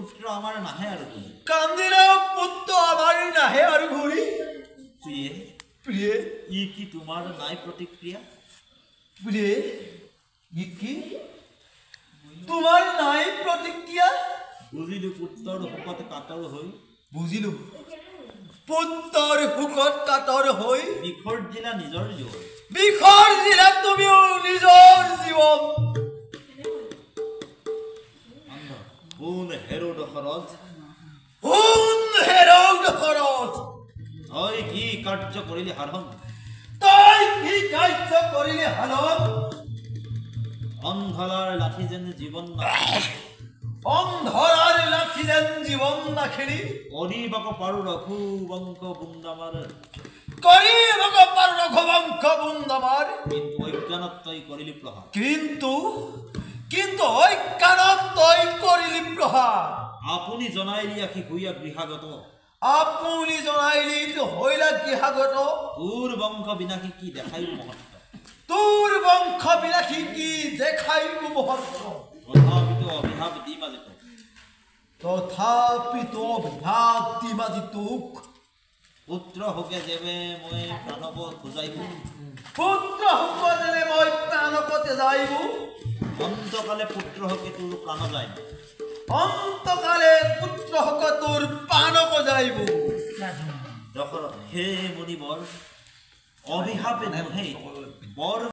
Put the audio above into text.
পুত্ৰ আমাৰ নাহে আৰু কান্দিলে পুত্ৰ আমাৰ নাহে আৰু ঘূৰি প্ৰিয়ে প্ৰিয়ে ই কি তোমাৰ নাই প্ৰতিক্ৰিয়া প্ৰিয়ে ই কি তোমাৰ নাই প্ৰতিক্ৰিয়া বুজিলো পুত্ৰৰ শোকত কাতৰ হৈ বুজিলো পুত্ৰৰ শোকত কাতৰ হৈ বিসৰ্জিলা নিজৰ জীৱন বিসৰ্জিলা তুমিও নিজৰ জীৱন কোন হেৰো দশৰথ তই কি কাৰ্য কৰিলি হাৰণ অন্ধলাৰ লাঠি যেন জীৱন অন্ধলাৰ লাঠি যেন জীৱন নাখেৰি কৰিবাক পাৰো ৰঘুবংশ বুন্দামাৰ কিন্তু অজ্ঞানত তই কৰিলি প্ৰহাৰ কিন্তু অজ্ঞানত তই কৰিলি প্ৰহাৰ আপুনি জনাইলি আখি হুইয়া গৃহাগত আপুনি জনাইলি হইলা গৃহাগত তোৰ বংশ বিনাশী কি দেখাইও মহত্ব তোৰ বংশ বিনাশী কি দেখাইও মহত্ব তথাপিতো অভিশাপ দি মাজি তোক পুত্ৰ হোকে যেবে মই প্ৰাণব খোজাইব পুত্ৰ হোকে যেনে মই প্ৰাণব তেজাইব অন্তকালে পুত্ৰ হোকে তোৰ প্ৰাণ যায় অন্তকালে পুত্ৰ হোকে তোৰ প্ৰাণব যাইব দশৰথ হে মুনিবৰ অভিশাপে নহে বৰ